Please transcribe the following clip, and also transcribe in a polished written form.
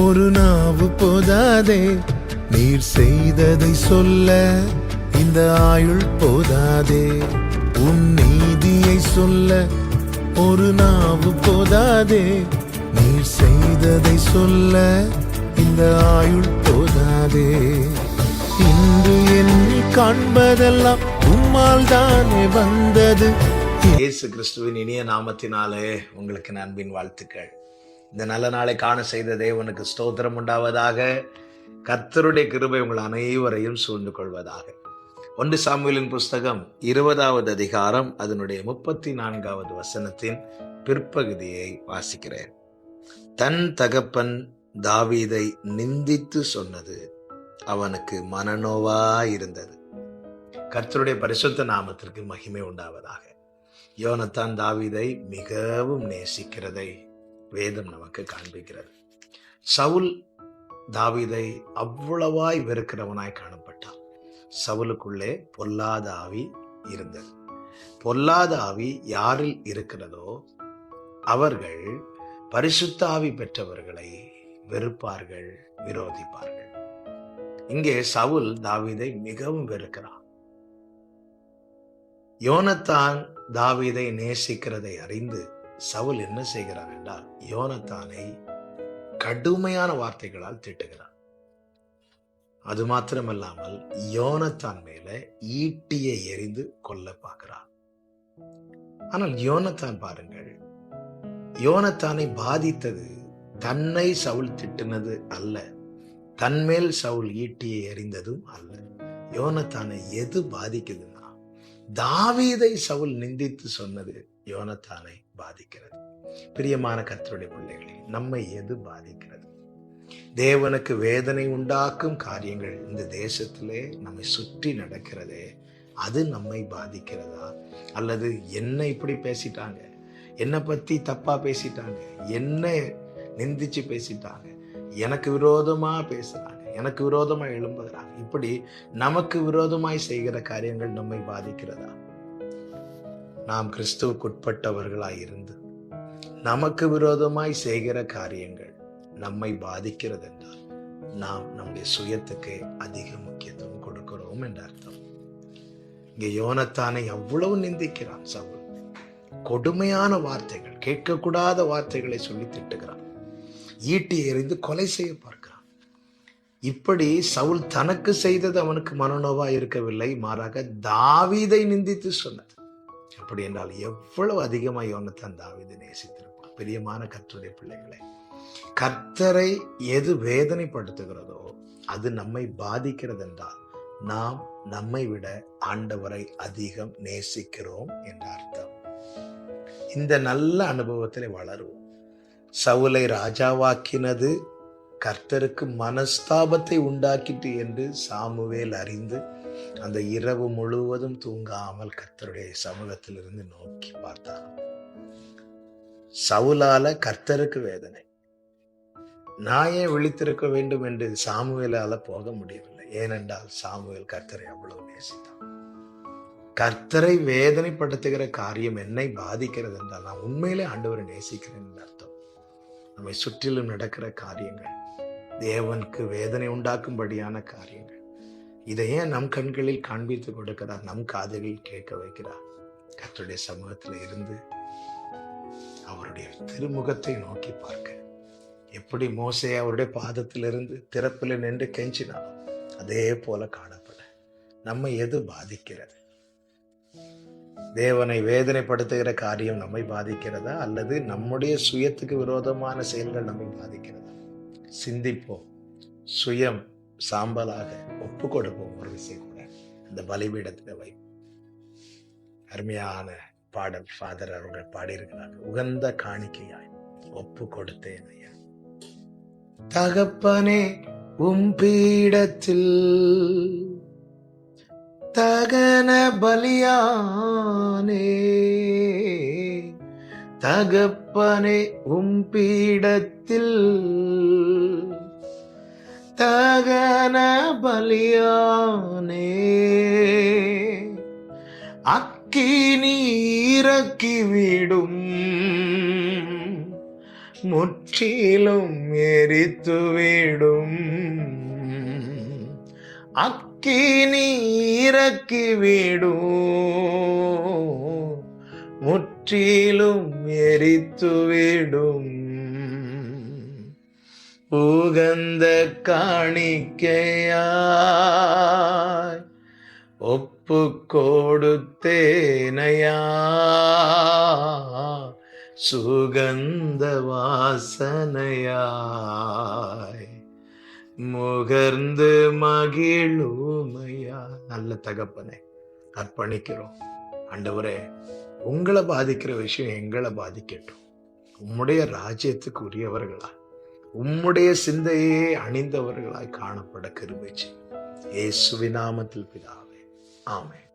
ஒரு நாவு போதாதே நீர் செய்ததை சொல்ல, இந்த ஆயுள் போதாதே உன் நீதியை சொல்ல. ஒரு நாவு போதாதே நீர் செய்ததை சொல்ல, இந்த ஆயுள் போதாதே. இன்று என்னை காண்பதெல்லாம் உம்மால் தானே வந்தது. இயேசு கிறிஸ்துவின் இனிய நாமத்தினாலே உங்களுக்கு அன்பின் வாழ்த்துக்கள். இந்த நல்ல நாளை காண செய்த தேவனுக்கு ஸ்தோத்திரம் உண்டாவதாக. கர்த்தருடைய கிருபை உங்கள் அனைவரையும் சூழ்ந்து கொள்வதாக. 1 சாமுவேலின் புஸ்தகம் 20வது அதிகாரம் அதனுடைய 34வது வசனத்தின் பிற்பகுதியை வாசிக்கிறேன். தன் தகப்பன் தாவீதை நிந்தித்து சொன்னது அவனுக்கு மனநோவாயிருந்தது. கர்த்தருடைய பரிசுத்த நாமத்திற்கு மகிமை உண்டாவதாக. யோனத்தான் தாவீதை மிகவும் நேசிக்கிறதை வேதம் நமக்கு காண்பிக்கிறது. சவுல் தாவீதை அவ்வளவாய் வெறுக்கிறவனாய் காணப்பட்டான். சவுலுக்குள்ளே பொல்லாத ஆவி இருந்தது. பொல்லாத ஆவி யாரில் இருக்கிறதோ அவர்கள் பரிசுத்த ஆவி பெற்றவர்களை வெறுப்பார்கள், விரோதிப்பார்கள். இங்கே சவுல் தாவீதை மிகவும் வெறுக்கிறான். யோனத்தான் தாவீதை நேசிக்கிறதை அறிந்து சவுல் என்ன செய்கிறார் என்றால், யோனத்தானை கடுமையான வார்த்தைகளால் திட்டுகிறார். அது மாத்திரமல்லாமல் யோனத்தான் மேல ஈட்டியை எறிந்து கொல்ல பார்க்கிறார். ஆனால் யோனத்தான் பாருங்கள், யோனத்தானை பாதித்தது தன்னை சவுல் திட்டினது அல்ல, தன்மேல் சவுல் ஈட்டியை எறிந்ததும் அல்ல. யோனத்தானை எது பாதிக்குதுன்னா, தாவீதை சவுல் நிந்தித்து சொன்னது யோனத்தானை பாதிக்கிறது. பிரியமான கர்த்தருடைய பிள்ளைகளே, நம்மை எது பாதிக்கிறது? தேவனுக்கு வேதனை உண்டாக்கும் காரியங்கள் இந்த தேசத்திலே நம்மை சுற்றி நடக்கிறதே, அது நம்மை பாதிக்கிறதா? அல்லது என்ன இப்படி பேசிட்டாங்க, என்னை பத்தி தப்பா பேசிட்டாங்க, என்ன நிந்திச்சு பேசிட்டாங்க, எனக்கு விரோதமா பேசுறாங்க, எனக்கு விரோதமா எழும்புகிறாங்க, இப்படி நமக்கு விரோதமாய் செய்கிற காரியங்கள் நம்மை பாதிக்கிறதா? நாம் கிறிஸ்துவுக்குட்பட்டவர்களாய் இருந்து நமக்கு விரோதமாய் செய்கிற காரியங்கள் நம்மை பாதிக்கிறது என்றால் நாம் நம்முடைய சுயத்துக்கு அதிக முக்கியத்துவம் கொடுக்கிறோம் என்ற அர்த்தம். இங்கே யோனத்தானை அவ்வளவு நிந்திக்கிறான் சவுல். கொடுமையான வார்த்தைகள், கேட்கக்கூடாத வார்த்தைகளை சொல்லி திட்டுகிறான். ஈட்டி எறிந்து கொலை செய்ய பார்க்கிறான். இப்படி சவுல் தனக்கு செய்தது அவனுக்கு மனநோவா இருக்கவில்லை, மாறாக தாவீதை நிந்தித்து சொன்னது. அப்படி என்றால் எவ்வளவு அதிகமாக யோனத்தான் தாவீதை நேசித்திருப்பான். பிரியமான கர்த்தருடைய பிள்ளைகளே, கர்த்தரை எது வேதனைப்படுத்துகிறதோ அது நம்மை பாதிக்கிறது என்றால் நாம் நம்மை விட ஆண்டவரை அதிகம் நேசிக்கிறோம் என்ற அர்த்தம். இந்த நல்ல அனுபவத்தில் வளருவோம். சவுலை ராஜாவாக்கினது கர்த்தருக்கு மனஸ்தாபத்தை உண்டாக்கிட்டு என்று சாமுவேல் அறிந்து அந்த இரவு முழுவதும் தூங்காமல் கர்த்தருடைய சமூகத்திலிருந்து நோக்கி பார்த்தார். சவுலால கர்த்தருக்கு வேதனை. நான் ஏன் விழித்திருக்க வேண்டும் என்று சாமுவேலால போக முடியவில்லை. ஏனென்றால் சாமுவேல் கர்த்தரை அவ்வளவு நேசித்தான். கர்த்தரை வேதனைப்படுத்துகிற காரியம் என்னை பாதிக்கிறது என்றால் நான் உண்மையிலே ஆண்டவரை நேசிக்கிறேன் என்று அர்த்தம். நம்மை சுற்றிலும் நடக்கிற காரியங்கள் தேவனுக்கு வேதனை உண்டாக்கும்படியான காரியங்கள். இதையே நம் கண்களில் காண்பித்து கொடுக்கிறார், நம் காதுகளில் கேட்க வைக்கிறார். கர்த்தருடைய சமூகத்தில் இருந்து அவருடைய திருமுகத்தை நோக்கி பார்க்க, எப்படி மோசே அவருடைய பாதத்திலிருந்து திறப்பில் நின்று கெஞ்சினார், அதே போல காணப்பட நம்மை எது பாதிக்கிறது? தேவனை வேதனைப்படுத்துகிற காரியம் நம்மை பாதிக்கிறதா, அல்லது நம்முடைய சுயத்துக்கு விரோதமான செயல்கள் நம்மை பாதிக்கிறதா? சிந்திப்போம். சுயம் சாம்பலாக ஒப்பு கொடுப்போம். ஒரு விஷயம் கூட அந்த பலிபீடத்தில் வை. அருமையான பாடல் ஃபாதர் அவர்கள் பாடியிருக்கிறார்கள். உகந்த காணிக்கையாய் ஒப்பு கொடுத்தேன் ஐயா. தகப்பனே உம் பீடத்தில் தகன பலியானே, தகப்பனே உம் பீடத்தில் தகன பலியானே, அக்கினி இறக்கிவிடும் முற்றிலும் எரித்துவிடும். அக்கினி இறக்கிவிடும், முற்றிலும் எரித்துவிடும். உகந்த காணிக்கையாய் ஒப்பு கொடுத்தேனையா, சுகந்த வாசனையாய் முகர்ந்து மகிழுமையா. நல்ல தகப்பனே, அர்ப்பணிக்கிறோம். ஆண்டவரே, உங்களை பாதிக்கிற விஷயம் எங்களை பாதிக்கட்டும். உம்முடைய ராஜ்யத்துக்கு உரியவர்களா, உம்முடைய சிந்தையே அணிந்தவர்களாய் காணப்பட கிருபை செய்யும். இயேசுவின் நாமத்தில் பிதாவே, ஆமென்.